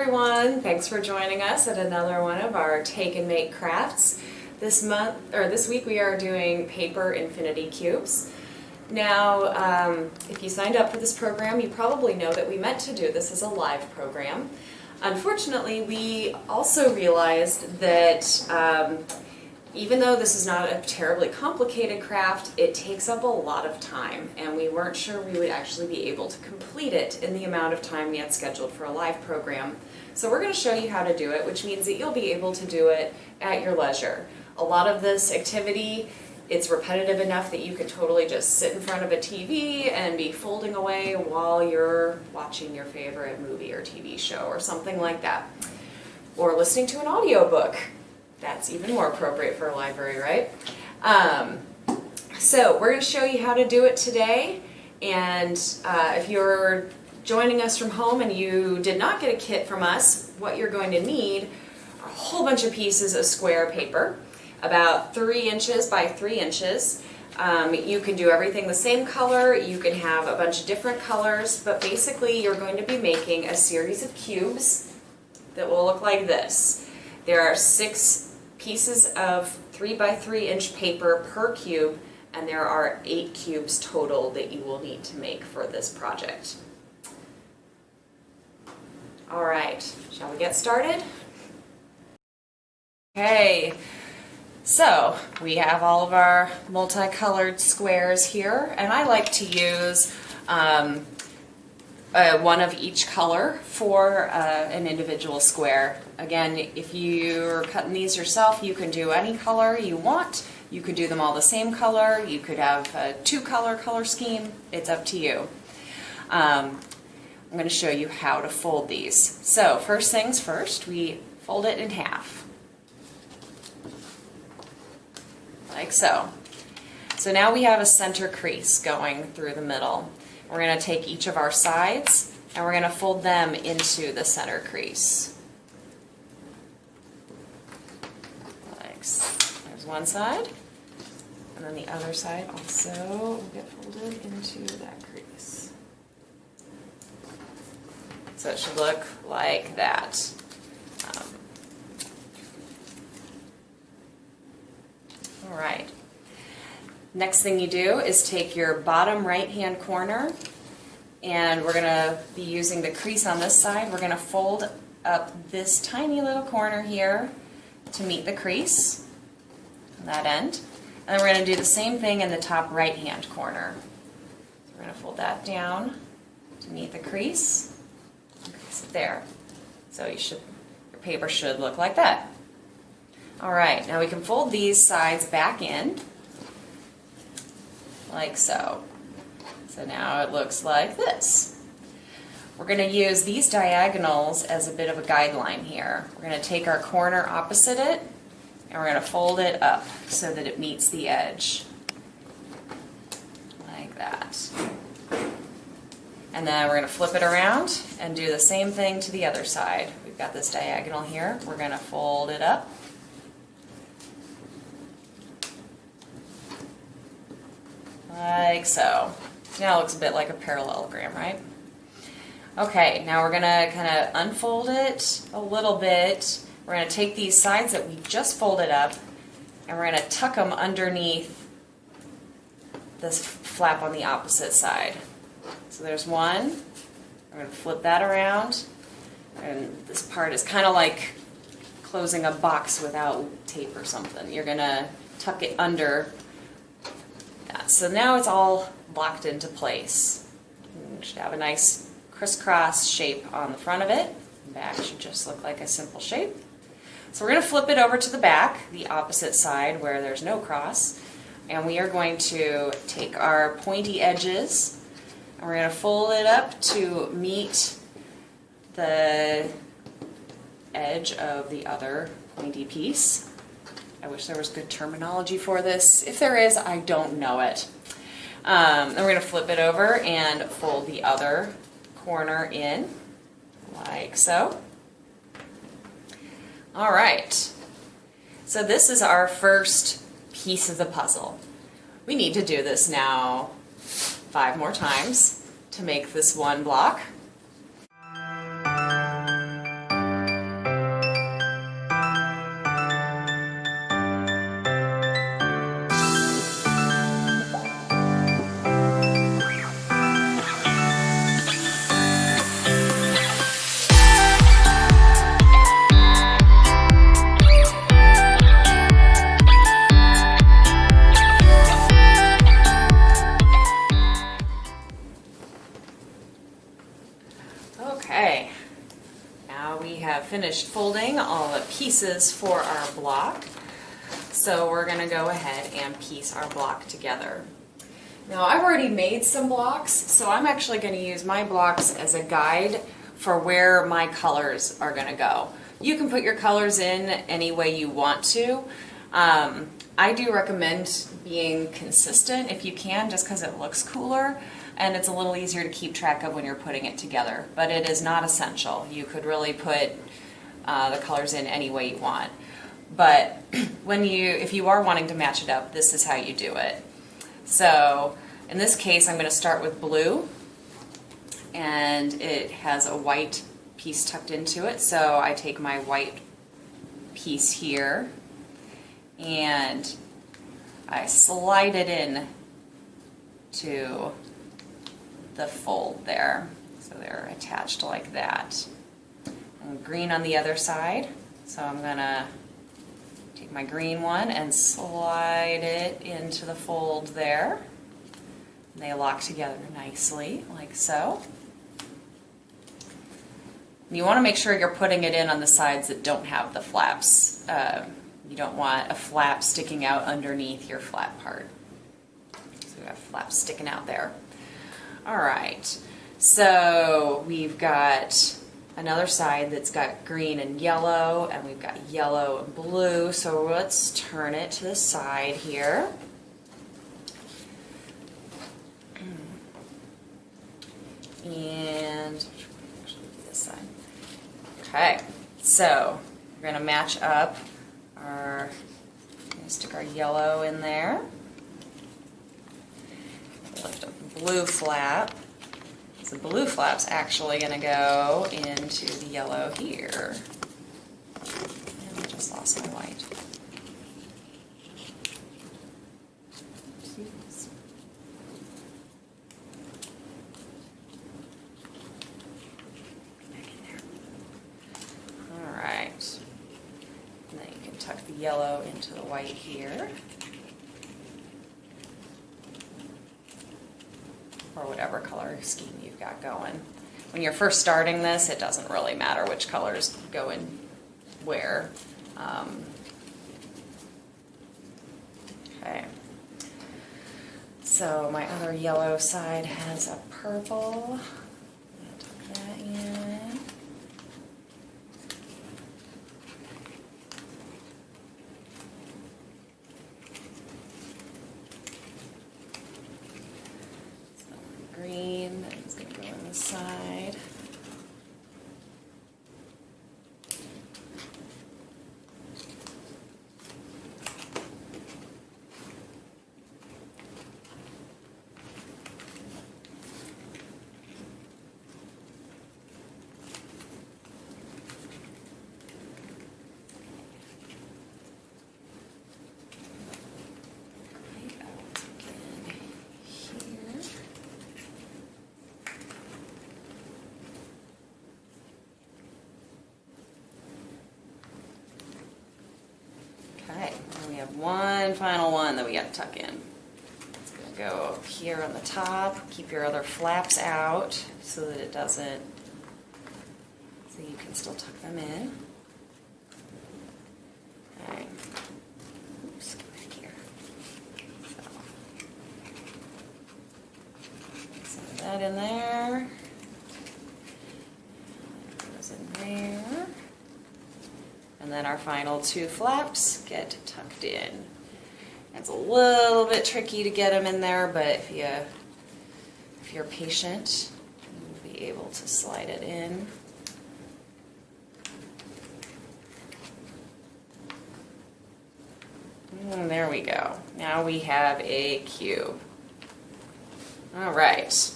everyone, thanks for joining us at another one of our Take and Make crafts. This week we are doing paper infinity cubes. Now, if you signed up for this program, you probably know that we meant to do this as a live program. Unfortunately, we also realized that even though this is not a terribly complicated craft, it takes up a lot of time, and we weren't sure we would actually be able to complete it in the amount of time we had scheduled for a live program. So we're going to show you how to do it, which means that you'll be able to do it at your leisure. A lot of this activity, it's repetitive enough that you could totally just sit in front of a TV and be folding away while you're watching your favorite movie or TV show or something like that. Or listening to an audiobook. That's even more appropriate for a library, right? So we're going to show you how to do it today, and if you're joining us from home and you did not get a kit from us, what you're going to need are a whole bunch of pieces of square paper, about 3 inches by 3 inches. You can do everything the same color, you can have a bunch of different colors, but basically you're going to be making a series of cubes that will look like this. There are 6 pieces of 3 by 3 inch paper per cube, and there are 8 cubes total that you will need to make for this project. All right, shall we get started? Okay, so we have all of our multicolored squares here, and I like to use one of each color for an individual square. Again, if you're cutting these yourself, you can do any color you want. You could do them all the same color. You could have a 2-color color scheme. It's up to you. I'm going to show you how to fold these. So first things first, we fold it in half. Like so. So now we have a center crease going through the middle. We're going to take each of our sides and we're going to fold them into the center crease. Like so. There's one side, and then the other side also will get folded into that crease. So it should look like that. All right. Next thing you do is take your bottom right-hand corner, and we're going to be using the crease on this side. We're going to fold up this tiny little corner here to meet the crease on that end. And then we're going to do the same thing in the top right-hand corner. So we're going to fold that down to meet the crease. Okay, so there. So your paper should look like that. All right, now we can fold these sides back in, like so. So now it looks like this. We're going to use these diagonals as a bit of a guideline here. We're going to take our corner opposite it, and we're going to fold it up so that it meets the edge. Like that. And then we're going to flip it around and do the same thing to the other side. We've got this diagonal here. We're going to fold it up. Like so. Now it looks a bit like a parallelogram, right? Okay, now we're going to kind of unfold it a little bit. We're going to take these sides that we just folded up, and we're going to tuck them underneath this flap on the opposite side. So there's one. We're going to flip that around, and this part is kind of like closing a box without tape or something. You're going to tuck it under. So now it's all locked into place. You should have a nice crisscross shape on the front of it. The back should just look like a simple shape. So we're going to flip it over to the back, the opposite side where there's no cross, and we are going to take our pointy edges and we're going to fold it up to meet the edge of the other pointy piece. I wish there was good terminology for this. If there is, I don't know it. Then we're going to flip it over and fold the other corner in, like so. All right. So this is our first piece of the puzzle. We need to do this now 5 more times to make this one block. finished folding all the pieces for our block. So we're going to go ahead and piece our block together. Now I've already made some blocks, so I'm actually going to use my blocks as a guide for where my colors are going to go. You can put your colors in any way you want to. I do recommend being consistent if you can, just because it looks cooler and it's a little easier to keep track of when you're putting it together, but it is not essential. You could really put the colors in any way you want. But if you are wanting to match it up, this is how you do it. So in this case, I'm going to start with blue, and it has a white piece tucked into it. So I take my white piece here and I slide it in to the fold there. So they're attached like that. And green on the other side. So I'm going to take my green one and slide it into the fold there. And they lock together nicely, like so. You want to make sure you're putting it in on the sides that don't have the flaps. You don't want a flap sticking out underneath your flat part. So we have flaps sticking out there. All right, so we've got another side that's got green and yellow, and we've got yellow and blue. So let's turn it to the side here. And actually do this side. Okay, so we're going to match up our, stick our yellow in there. Lift up the blue flap. So the blue flap's actually going to go into the yellow here. And I just lost my white. Jeez. Back in there. All right. And then you can tuck the yellow into the white here. Or whatever color scheme you've got going. When you're first starting this, it doesn't really matter which colors go in where. Okay. So my other yellow side has a purple. I'm going to tuck that in. Green, that's going to go on the side. Okay, and we have one final one that we got to tuck in. It's going to go up here on the top. Keep your other flaps out so that it doesn't, so you can still tuck them in. Okay. Oops, go back here. So, set that in there. That goes in there. And then our final two flaps get tucked in. It's a little bit tricky to get them in there, but if you're patient, you'll be able to slide it in. And there we go. Now we have a cube. All right.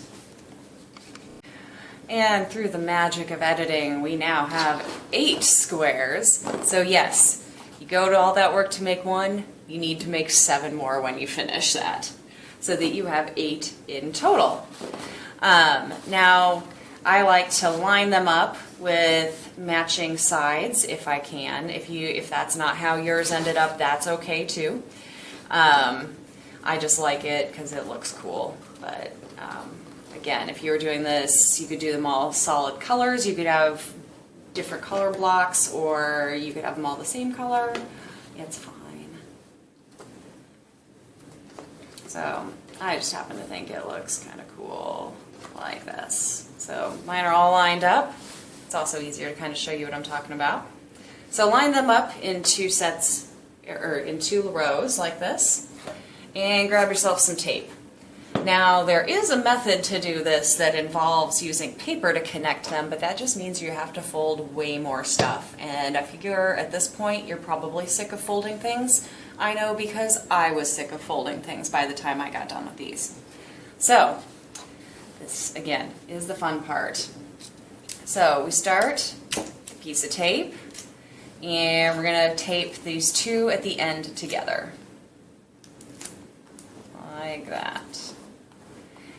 And through the magic of editing, we now have 8 squares. So yes, you go to all that work to make one, you need to make 7 more when you finish that, so that you have 8 in total. Now, I like to line them up with matching sides if I can. If that's not how yours ended up, that's okay too. I just like it because it looks cool, but again, if you were doing this, you could do them all solid colors. You could have different color blocks, or you could have them all the same color. It's fine. So I just happen to think it looks kind of cool like this. So mine are all lined up. It's also easier to kind of show you what I'm talking about. So line them up in 2 sets, or in 2 rows like this, and grab yourself some tape. Now there is a method to do this that involves using paper to connect them, but that just means you have to fold way more stuff. And I figure at this point you're probably sick of folding things. I know because I was sick of folding things by the time I got done with these. So this again is the fun part. So we start with a piece of tape, and we're going to tape these 2 at the end together. Like that.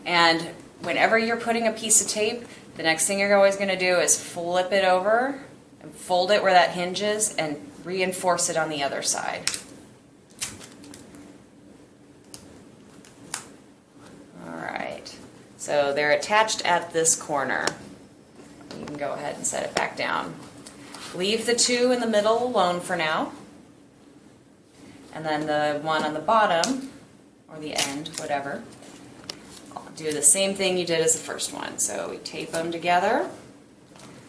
And whenever you're putting a piece of tape, the next thing you're always going to do is flip it over and fold it where that hinge is and reinforce it on the other side. Alright, so they're attached at this corner. You can go ahead and set it back down. Leave the 2 in the middle alone for now. And then the one on the bottom, or the end, whatever, I'll do the same thing you did as the first one. So we tape them together,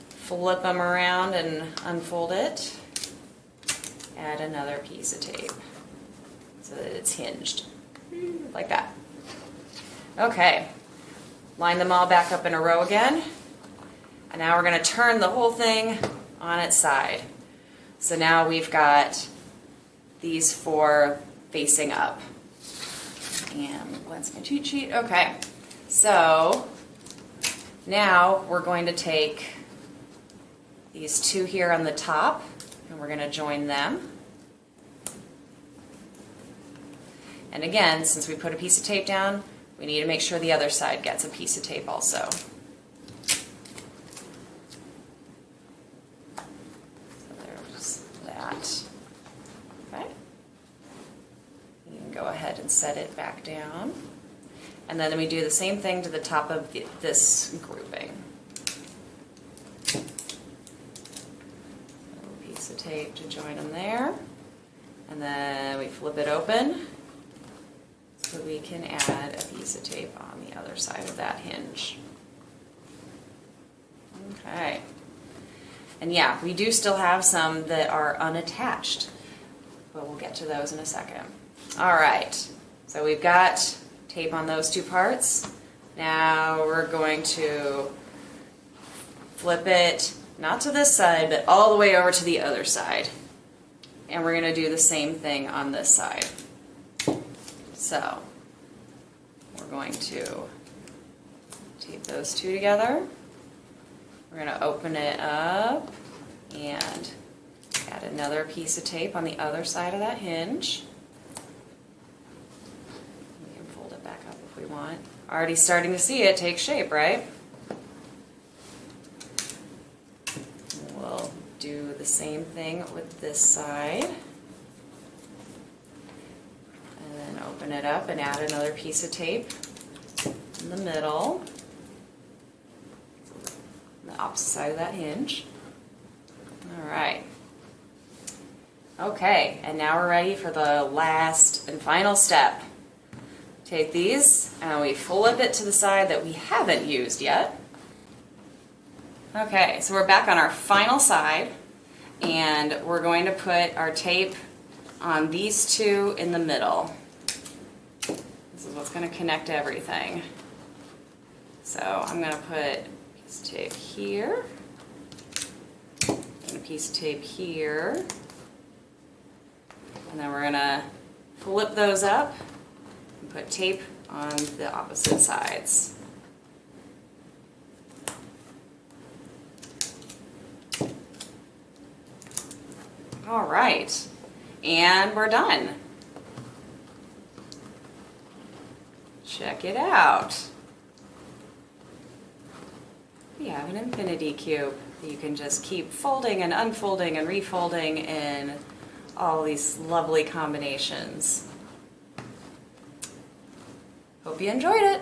flip them around and unfold it, add another piece of tape so that it's hinged, like that. Okay, line them all back up in a row again, and now we're going to turn the whole thing on its side. So now we've got these 4 facing up. And what's my cheat sheet? Okay, so now we're going to take these 2 here on the top, and we're going to join them. And again, since we put a piece of tape down, we need to make sure the other side gets a piece of tape also. So there's that. Okay. You can go ahead and set it back down. And then we do the same thing to the top of this grouping. So a piece of tape to join them there. And then we flip it open so we can add a piece of tape on the other side of that hinge. Okay. And yeah, we do still have some that are unattached, but we'll get to those in a second. All right, so we've got tape on those 2 parts. Now we're going to flip it, not to this side, but all the way over to the other side. And we're going to do the same thing on this side. So we're going to tape those 2 together. We're going to open it up and add another piece of tape on the other side of that hinge. We can fold it back up if we want. Already starting to see it take shape, right? We'll do the same thing with this side. Open it up and add another piece of tape in the middle, on the opposite side of that hinge. All right. Okay, and now we're ready for the last and final step. Take these and we flip it to the side that we haven't used yet. Okay, so we're back on our final side, and we're going to put our tape on these 2 in the middle. This is what's going to connect everything. So I'm going to put a piece of tape here, and a piece of tape here, and then we're going to flip those up and put tape on the opposite sides. All right, and we're done. Check it out. We have an infinity cube that you can just keep folding and unfolding and refolding in all these lovely combinations. Hope you enjoyed it.